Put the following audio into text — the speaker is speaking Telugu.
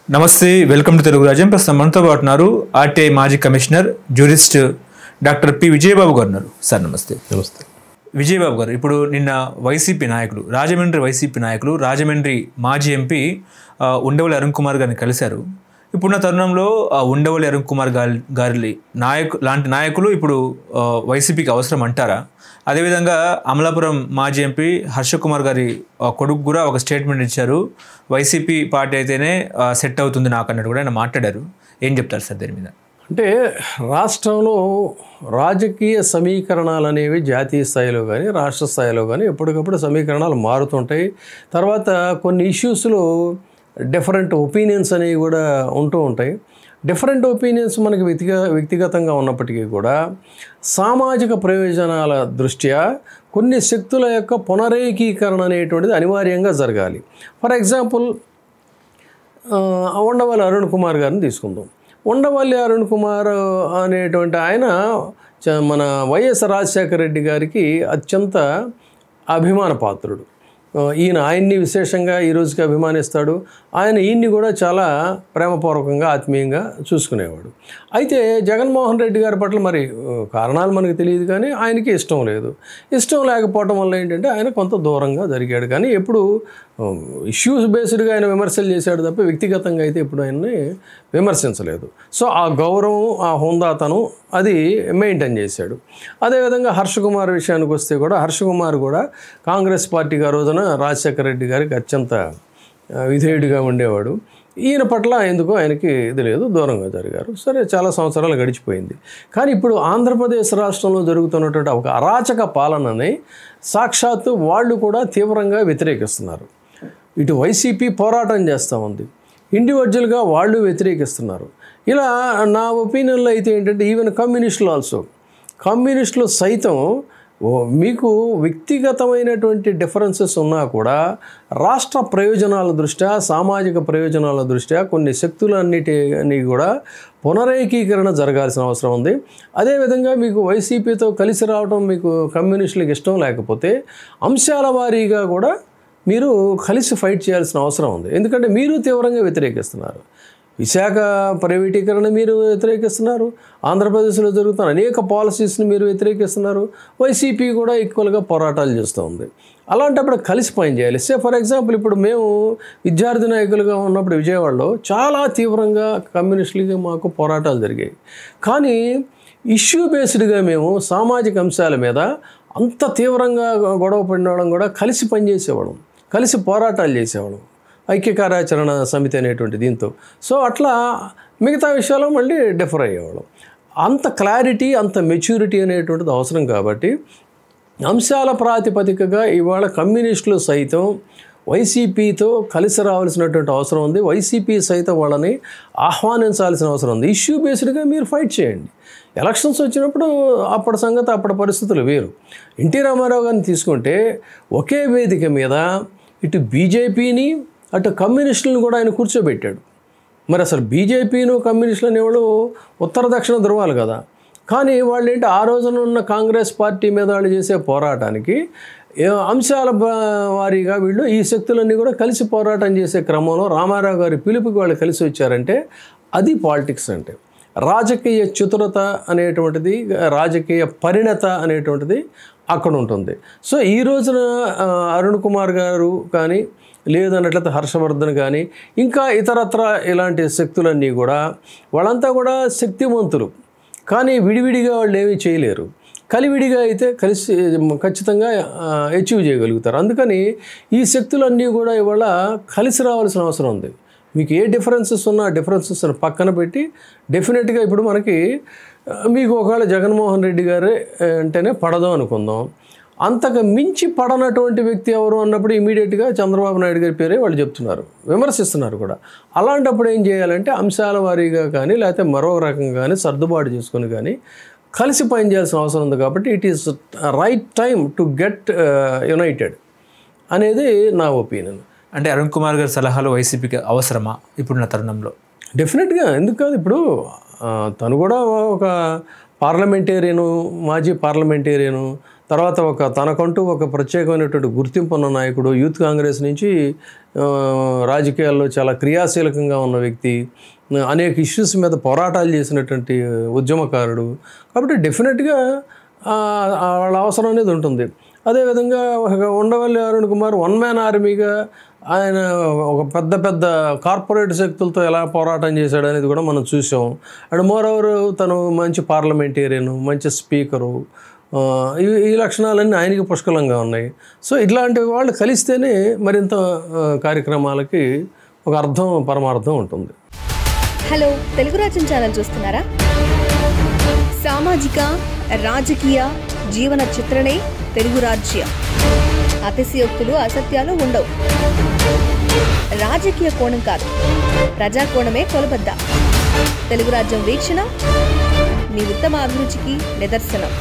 నమస్తే, వెల్కమ్ టు తెలుగు రాజ్యం. ప్రస్తుతం మనతో పాటు ఉన్నారు ఆర్టీఐ మాజీ commissioner jurist doctor P Vijaya Babu గారు ఉన్నారు. సార్ నమస్తే. నమస్తే విజయబాబు గారు, ఇప్పుడు నిన్న వైసీపీ నాయకులు, రాజమండ్రి మాజీ ఎంపీ ఉండవల్లి అరుణ్ కుమార్ గారిని కలిశారు. ఇప్పుడున్న తరుణంలో ఉండవల్లి అరుణ్ కుమార్ గారి లాంటి నాయకులు ఇప్పుడు వైసీపీకి అవసరం అంటారా? అదేవిధంగా అమలాపురం మాజీ ఎంపీ హర్ష కుమార్ గారి కొడుకు కూడా ఒక స్టేట్మెంట్ ఇచ్చారు, వైసీపీ పార్టీ అయితేనే సెట్ అవుతుంది నాకు అన్నట్టు కూడా ఆయన మాట్లాడారు. ఏం చెప్తారు సార్ దీని మీద? అంటే రాష్ట్రంలో రాజకీయ సమీకరణాలు అనేవి జాతీయ స్థాయిలో కానీ రాష్ట్ర స్థాయిలో కానీ ఎప్పటికప్పుడు సమీకరణాలు మారుతుంటాయి. తర్వాత కొన్ని ఇష్యూస్లో డిఫరెంట్ ఒపీనియన్స్ అనేవి కూడా ఉంటూ ఉంటాయి. డిఫరెంట్ ఒపీనియన్స్ మనకి వ్యక్తిగతంగా ఉన్నప్పటికీ కూడా సామాజిక ప్రయోజనాల దృష్ట్యా కొన్ని శక్తుల యొక్క పునరేకీకరణ అనేటువంటిది అనివార్యంగా జరగాలి. ఫర్ ఎగ్జాంపుల్ ఉండవల్లి అరుణ్ కుమార్ గారిని తీసుకుందాం. ఉండవల్లి అరుణ్ కుమార్ అనేటువంటి ఆయన మన వైఎస్ రాజశేఖర రెడ్డి గారికి అత్యంత అభిమాన పాత్రుడు. ఆయన్ని విశేషంగా ఈ రోజుకి అభిమానిస్తాడు. ఈయన్ని కూడా చాలా ప్రేమపూర్వకంగా ఆత్మీయంగా చూసుకునేవాడు. అయితే జగన్మోహన్ రెడ్డి గారి పట్ల మరి కారణాలు మనకు తెలియదు, కానీ ఆయనకి ఇష్టం లేదు. ఇష్టం లేకపోవడం వల్ల ఏంటంటే ఆయన కొంత దూరంగా జరిగాడు. కానీ ఎప్పుడు ఇష్యూస్ బేస్డ్గా ఆయన విమర్శలు చేశాడు తప్ప వ్యక్తిగతంగా అయితే ఎప్పుడు ఆయన్ని విమర్శించలేదు. సో ఆ గౌరవం, ఆ హోందాతనం అది మెయింటైన్ చేశాడు. అదేవిధంగా హర్ష కుమార్ విషయానికి వస్తే కూడా హర్ష కుమార్ కూడా కాంగ్రెస్ పార్టీకి ఆ రోజున రాజశేఖర రెడ్డి గారికి అత్యంత విధేయుడిగా ఉండేవాడు. ఈయన పట్ల ఎందుకో ఆయనకి ఇది లేదు, దూరంగా జరిగారు. సరే, చాలా సంవత్సరాలు గడిచిపోయింది. కానీ ఇప్పుడు ఆంధ్రప్రదేశ్ రాష్ట్రంలో జరుగుతున్నటువంటి ఒక అరాచక పాలనని సాక్షాత్తు వాళ్ళు కూడా తీవ్రంగా వ్యతిరేకిస్తున్నారు. ఇటు వైసీపీ పోరాటం చేస్తూ ఉంది, ఇండివిజువల్గా వాళ్ళు వ్యతిరేకిస్తున్నారు. ఇలా నా ఒపీనియన్లో అయితే ఏంటంటే ఈవెన్ కమ్యూనిస్టులు సైతం మీకు వ్యక్తిగతమైనటువంటి డిఫరెన్సెస్ ఉన్నా కూడా రాష్ట్ర ప్రయోజనాల దృష్ట్యా, సామాజిక ప్రయోజనాల దృష్ట్యా కొన్ని శక్తులన్నిటినీ కూడా పునరేకీకరణ జరగాల్సిన అవసరం ఉంది. అదేవిధంగా మీకు వైసీపీతో కలిసి రావడం మీకు కమ్యూనిస్టులకు ఇష్టం లేకపోతే అంశాల వారీగా కూడా మీరు కలిసి ఫైట్ చేయాల్సిన అవసరం ఉంది. ఎందుకంటే మీరు తీవ్రంగా వ్యతిరేకిస్తున్నారు. విశాఖ ప్రైవేటీకరణ మీరు వ్యతిరేకిస్తున్నారు, ఆంధ్రప్రదేశ్లో జరుగుతున్న అనేక పాలసీస్ని మీరు వ్యతిరేకిస్తున్నారు. వైసీపీ కూడా ఈక్వల్గా పోరాటాలు చేస్తూ ఉంది. అలాంటప్పుడు కలిసి పని చేయాలి. ఫర్ ఎగ్జాంపుల్ ఇప్పుడు మేము విద్యార్థి నాయకులుగా ఉన్నప్పుడు విజయవాడలో చాలా తీవ్రంగా కమ్యూనిస్టులకి మాకు పోరాటాలు జరిగాయి. కానీ ఇష్యూ బేస్డ్గా మేము సామాజిక అంశాల మీద అంత తీవ్రంగా గొడవ పడినవాళ్ళం కూడా కలిసి పనిచేసేవాళ్ళం, కలిసి పోరాటాలు చేసేవాళ్ళం, ఐక్య కార్యాచరణ సమితి అనేటువంటి దీంతో. సో అట్లా మిగతా విషయాల్లో మళ్ళీ డిఫర్ అయ్యేవాళ్ళం. అంత క్లారిటీ, అంత మెచ్యూరిటీ అనేటువంటిది అవసరం. కాబట్టి అంశాల ప్రాతిపదికగా ఇవాళ కమ్యూనిస్టులు సైతం వైసీపీతో కలిసి రావాల్సినటువంటి అవసరం ఉంది. వైసీపీ సైతం వాళ్ళని ఆహ్వానించాల్సిన అవసరం ఉంది. ఇష్యూ బేస్డ్గా మీరు ఫైట్ చేయండి. ఎలక్షన్స్ వచ్చినప్పుడు అప్పటి సంగతి, అప్పటి పరిస్థితులు వేరు. ఎన్టీ రామారావు గారిని తీసుకుంటే ఒకే వేదిక మీద ఇటు బీజేపీని అటు కమ్యూనిస్టులను కూడా ఆయన కూర్చోబెట్టాడు. మరి అసలు బీజేపీను కమ్యూనిస్టులు అనేవాళ్ళు ఉత్తర దక్షిణ ధృవాలు కదా. కానీ వాళ్ళు ఏంటి, ఆ రోజున ఉన్న కాంగ్రెస్ పార్టీ మీద వాళ్ళు చేసే పోరాటానికి అంశాల వారీగా వీళ్ళు ఈ శక్తులన్నీ కూడా కలిసి పోరాటం చేసే క్రమంలో రామారావు గారి పిలుపుకి వాళ్ళు కలిసి వచ్చారంటే అది పాలిటిక్స్. అంటే రాజకీయ చతురత అనేటువంటిది, రాజకీయ పరిణత అనేటువంటిది అక్కడ ఉంటుంది. సో ఈ రోజున అరుణ్ కుమార్ గారు కానీ, లేదన్నట్లయితే హర్షవర్ధన్ కానీ, ఇంకా ఇతరత్ర ఇలాంటి శక్తులన్నీ కూడా వాళ్ళంతా కూడా శక్తివంతులు. కానీ విడివిడిగా వాళ్ళు ఏమీ చేయలేరు. కలివిడిగా అయితే ఖచ్చితంగా అచీవ్ చేయగలుగుతారు. అందుకని ఈ శక్తులన్నీ కూడా ఇవాళ కలిసి రావాల్సిన అవసరం ఉంది. మీకు ఏ డిఫరెన్సెస్ ఉన్నా డిఫరెన్సెస్ పక్కన పెట్టి డెఫినెట్గా ఇప్పుడు మనకి మీకు ఒకవేళ జగన్మోహన్ రెడ్డి గారే అంటేనే పడదు అనుకుందాం. అంతకు మించి పడనటువంటి వ్యక్తి ఎవరు అన్నప్పుడు ఇమీడియట్గా చంద్రబాబు నాయుడు గారి పేరే వాళ్ళు చెప్తున్నారు, విమర్శిస్తున్నారు కూడా. అలాంటప్పుడు ఏం చేయాలంటే అంశాల వారీగా కానీ లేకపోతే మరో రకంగా కానీ సర్దుబాటు చేసుకొని కానీ కలిసి పనిచేయాల్సిన అవసరం ఉంది. కాబట్టి it is right time to get United అనేది నా ఒపీనియన్. అంటే అరుణ్ కుమార్ గారి సలహాలు వైసీపీకి అవసరమా ఇప్పుడున్న తరుణంలో? డెఫినెట్గా. ఎందుకు కాదు, ఇప్పుడు తను కూడా ఒక పార్లమెంటేరియను, మాజీ పార్లమెంటేరియను, తర్వాత తనకంటూ ఒక ప్రత్యేకమైనటువంటి గుర్తింపు ఉన్న నాయకుడు, యూత్ కాంగ్రెస్ నుంచి రాజకీయాల్లో చాలా క్రియాశీలకంగా ఉన్న వ్యక్తి, అనేక ఇష్యూస్ మీద పోరాటాలు చేసినటువంటి ఉద్యమకారుడు. కాబట్టి డెఫినెట్గా వాళ్ళ అవసరం అనేది ఉంటుంది. అదేవిధంగా ఉండవల్లి అరుణ్ కుమార్ వన్ మ్యాన్ ఆర్మీగా ఆయన ఒక పెద్ద కార్పొరేట్ శక్తులతో ఎలా పోరాటం చేశాడు అనేది కూడా మనం చూసాం. అండ్ మోరోవర్ తను మంచి పార్లమెంటేరియన్, మంచి స్పీకరు, ఈ లక్షణాలన్నీ ఆయనకి పుష్కలంగా ఉన్నాయి. సో ఇట్లాంటి వాళ్ళు కలిస్తేనే మరింత కార్యక్రమాలకి ఒక అర్థం, పరమార్థం ఉంటుంది. హలో, తెలుగు రాజ్యం ఛానల్ చూస్తున్నారా? సామాజిక, రాజకీయ, జీవన చిత్రణే తెలుగు రాజ్యం. అతిశయోక్తులు, అసత్యాలు ఉండవు. రాజకీయ కోణం కాదు, ప్రజా కోణమే కొలబద్ద. తెలుగు రాజ్యం వీక్షణ మీ ఉత్తమ అభిరుచికి నిదర్శనం.